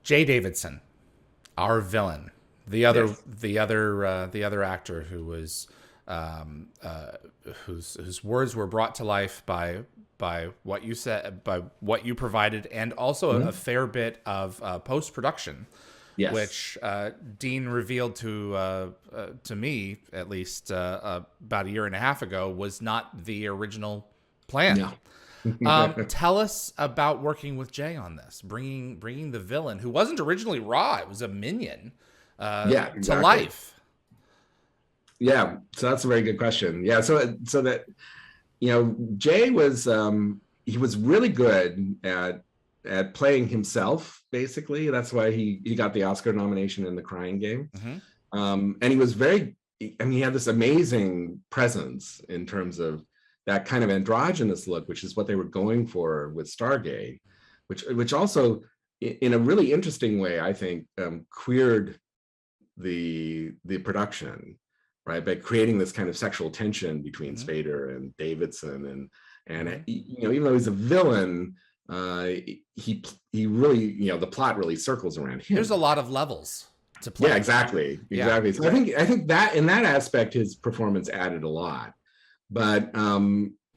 Jay Davidson, our villain, Yes. the other actor who was um, uh, whose words were brought to life by what you said, by what you provided, and also a Mhm. fair bit of post production, Yes. which Dean revealed to me at least about a year and a half ago was not the original plan. No. Tell us about working with Jay on this, bringing the villain who wasn't originally Raw; it was a minion Yeah, to exactly. life. Yeah, so that's a very good question. Yeah, so that Jay was he was really good at playing himself. Basically, that's why he got the Oscar nomination in The Crying Game. Mm-hmm. And he was very, I mean, he had this amazing presence in terms of that kind of androgynous look, which is what they were going for with Stargate, which also, in a really interesting way, I think, queered the production, right, by creating this kind of sexual tension between Mm-hmm. Spader and Davidson, and Mm-hmm. even though he's a villain, uh, he really, the plot really circles around There's a him. lot of levels to Yeah, play. exactly, Yeah. exactly. So I think that in that aspect, his performance added a lot. But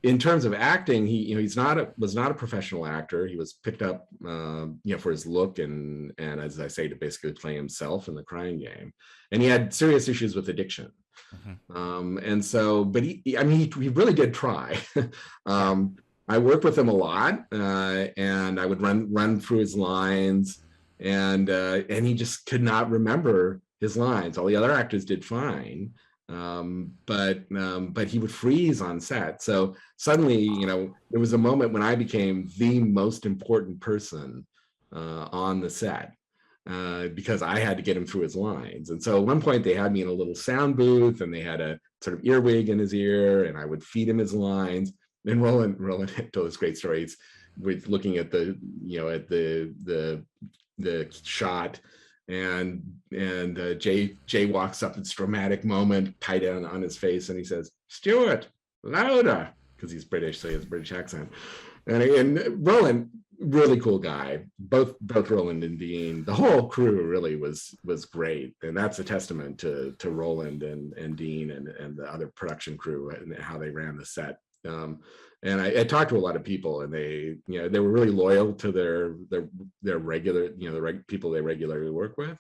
in terms of acting, he's not was not a professional actor. He was picked up, for his look and as I say, to basically play himself in The Crying Game, and he had serious issues with addiction. Mm-hmm. And so, but I mean, he really did try. Yeah. um, I worked with him a lot, and I would run through his lines, and he just could not remember his lines. All the other actors did fine, but he would freeze on set. So suddenly, there was a moment when I became the most important person on the set, because I had to get him through his lines. And so at one point they had me in a little sound booth, and they had a sort of earwig in his ear, and I would feed him his lines. And Roland told us great stories with looking at the shot, and Jay walks up. It's a dramatic moment, tie down on his face, and he says, "Stuart, louder," because he's British, so he has a British accent. And Roland, really cool guy. Both Roland and Dean, the whole crew really was great, and that's a testament to Roland and Dean and the other production crew and how they ran the set. And I talked to a lot of people, and they were really loyal to their regular, people they regularly work with,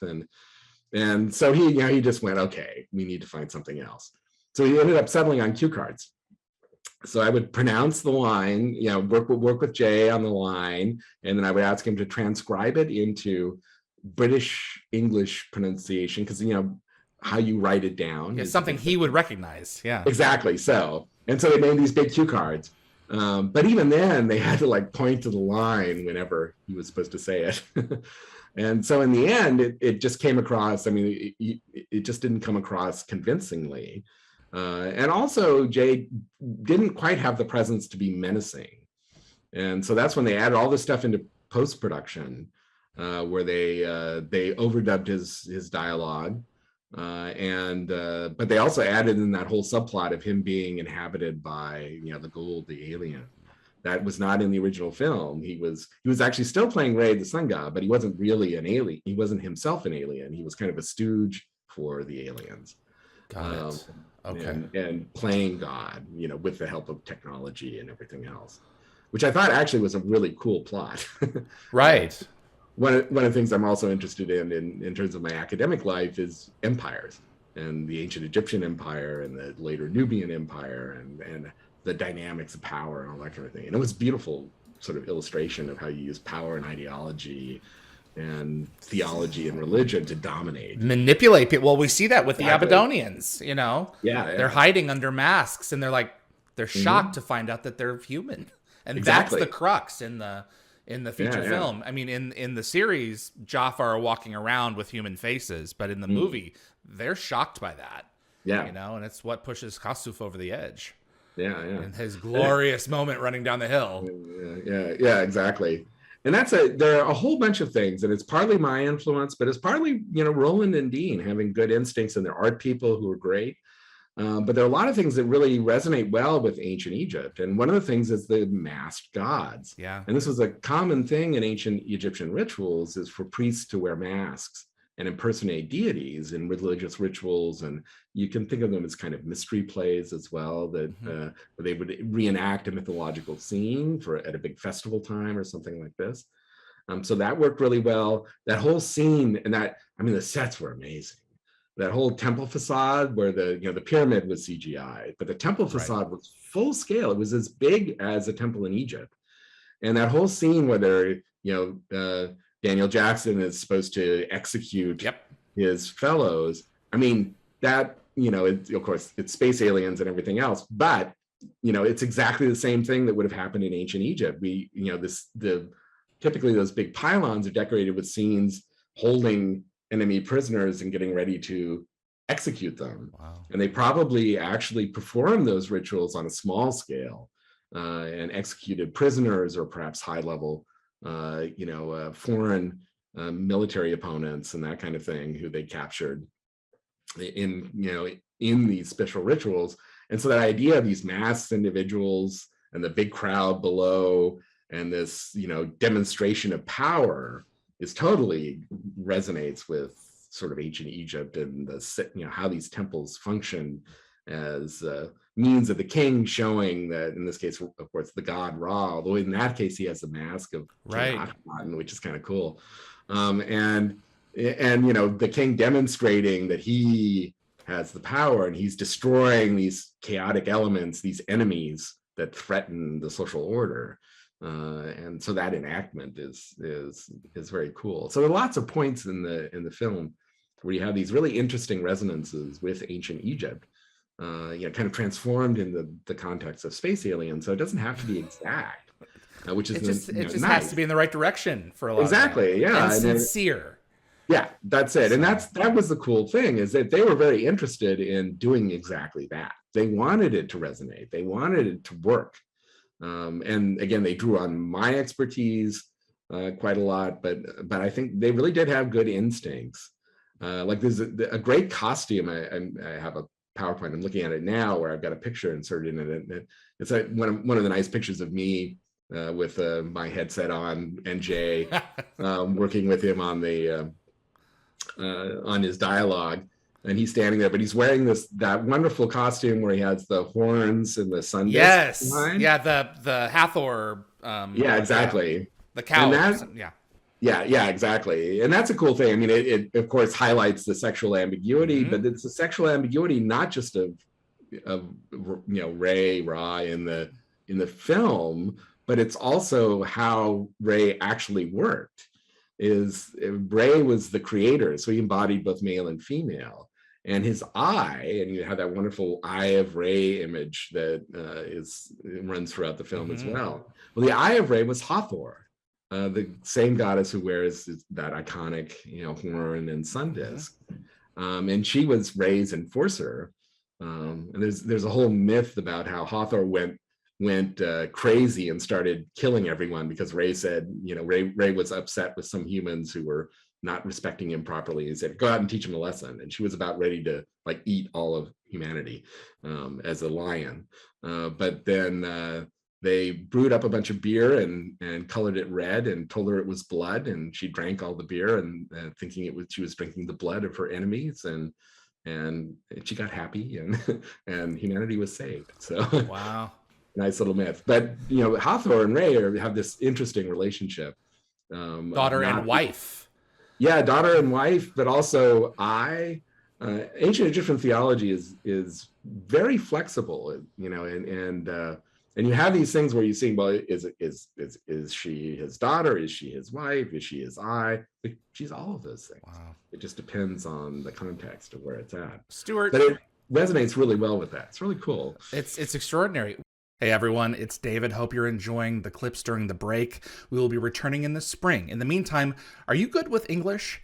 and so he just went, okay, we need to find something else. So he ended up settling on cue cards. So I would pronounce the line, work with Jay on the line, and then I would ask him to transcribe it into British English pronunciation, because how you write it down Yeah. is a Something big he would thing. recognize. Yeah. Exactly. And so they made these big cue cards. But even then, they had to like point to the line whenever he was supposed to say it. And so in the end, it just came across. I mean, it just didn't come across convincingly. And also, Jay didn't quite have the presence to be menacing. And so that's when they added all this stuff into post production, where they overdubbed his dialogue, and but they also added in that whole subplot of him being inhabited by the Gould, the alien. That was not in the original film. He was actually still playing Ray the Sun God, but he wasn't really an alien. He wasn't himself an alien. He was kind of a stooge for the aliens, Got um, it. Okay. and playing God, with the help of technology and everything else, which I thought actually was a really cool plot. uh, Right. one of the things I'm also interested in terms of my academic life is empires, and the ancient Egyptian empire and the later Nubian empire, and the dynamics of power and all that kind of thing. And it was beautiful sort of illustration of how you use power and ideology and theology and religion to dominate. Manipulate people. Well, we see that with the Exactly. Abadonians. Yeah, They're yeah. hiding under masks, and they're shocked Hmm. to find out that they're human, and that's the Exactly. crux in the Yeah, feature yeah. film. I mean, in the series, Jafar are walking around with human faces, but in the Mm. movie, they're shocked by that. Yeah, And it's what pushes Khasuf over the edge yeah, yeah. in his And glorious moment running down the hill. yeah, exactly. And there are a whole bunch of things, and it's partly my influence, but it's partly Roland and Dean having good instincts, and their art people who are great. But there are a lot of things that really resonate well with ancient Egypt. And one of the things is the masked gods. Yeah. And this was a common thing in ancient Egyptian rituals, is for priests to wear masks and impersonate deities in religious rituals. And you can think of them as kind of mystery plays as well, that where they would reenact a mythological scene at a big festival time or something like this. So that worked really well. That whole scene, and the sets were amazing. That whole temple facade where the pyramid was CGI, but the temple facade was full scale. It was as big as a temple in Egypt. And that whole scene where Daniel Jackson is supposed to execute his fellows. I mean, of course, it's space aliens and everything else, but it's exactly the same thing that would have happened in ancient Egypt. Typically those big pylons are decorated with scenes holding enemy prisoners and getting ready to execute them. Wow. And they probably actually performed those rituals on a small scale and executed prisoners, or perhaps high-level, foreign military opponents and that kind of thing, who they captured in these special rituals. And so that idea of these masked individuals and the big crowd below and this demonstration of power is totally resonates with sort of ancient Egypt and how these temples function as means of the king showing that, in this case, of course, the god Ra, although in that case he has the mask of King Akhenaten, which is kind of cool. And the king demonstrating that he has the power and he's destroying these chaotic elements, these enemies that threaten the social order. And so that enactment is very cool. So there are lots of points in the film where you have these really interesting resonances with ancient Egypt, kind of transformed in the context of space aliens. So it doesn't have to be exact, which is it just nice. has to be in the right direction for a lot. Exactly, of yeah, and sincere. Yeah, that's it. And that was the cool thing, is that they were very interested in doing exactly that. They wanted it to resonate. They wanted it to work. And again, they drew on my expertise quite a lot, but I think they really did have good instincts. Like there's a great costume. I have a PowerPoint. I'm looking at it now, where I've got a picture inserted in it. It's one of the nice pictures of me with my headset on and Jay working with him on his dialogue. And he's standing there, but he's wearing that wonderful costume where he has the horns and the sun disc behind. Yeah, the Hathor. Yeah, exactly. The cow. Yeah, exactly. And that's a cool thing. I mean, it of course highlights the sexual ambiguity, but it's the sexual ambiguity not just of Ra in the film, but it's also how Ray actually worked. Ray was the creator, so he embodied both male and female. And his eye, and you have that wonderful Eye of Ray image that runs throughout the film as well. Well, the Eye of Ray was Hathor, the same goddess who wears that iconic, horn and sun disk. And she was Ray's enforcer. And there's a whole myth about how Hathor went crazy and started killing everyone because Ray said, Ray was upset with some humans who were not respecting him properly. He said, go out and teach him a lesson. And she was about ready to eat all of humanity as a lion. But then they brewed up a bunch of beer and colored it red and told her it was blood. And she drank all the beer and thinking she was drinking the blood of her enemies. And she got happy and humanity was saved. So wow. Nice little myth. But Hathor and Ray have this interesting relationship. Daughter and wife. Yeah, daughter and wife, but also ancient Egyptian theology is very flexible, and you have these things where you see, well, is she his daughter? Is she his wife? Is she his eye? She's all of those things. Wow. It just depends on the context of where it's at. Stuart, but it resonates really well with that. It's really cool. It's extraordinary. Hey everyone, it's David. Hope you're enjoying the clips during the break. We will be returning in the spring. In the meantime, are you good with English?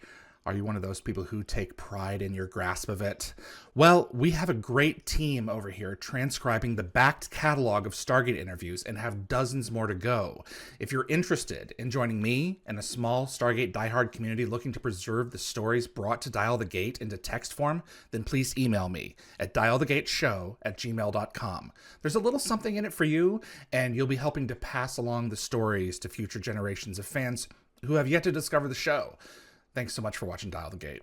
Are you one of those people who take pride in your grasp of it? Well, we have a great team over here transcribing the backed catalog of Stargate interviews and have dozens more to go. If you're interested in joining me and a small Stargate diehard community looking to preserve the stories brought to Dial the Gate into text form, then please email me at dialthegateshow@gmail.com. There's a little something in it for you, and you'll be helping to pass along the stories to future generations of fans who have yet to discover the show. Thanks so much for watching Dial the Gate.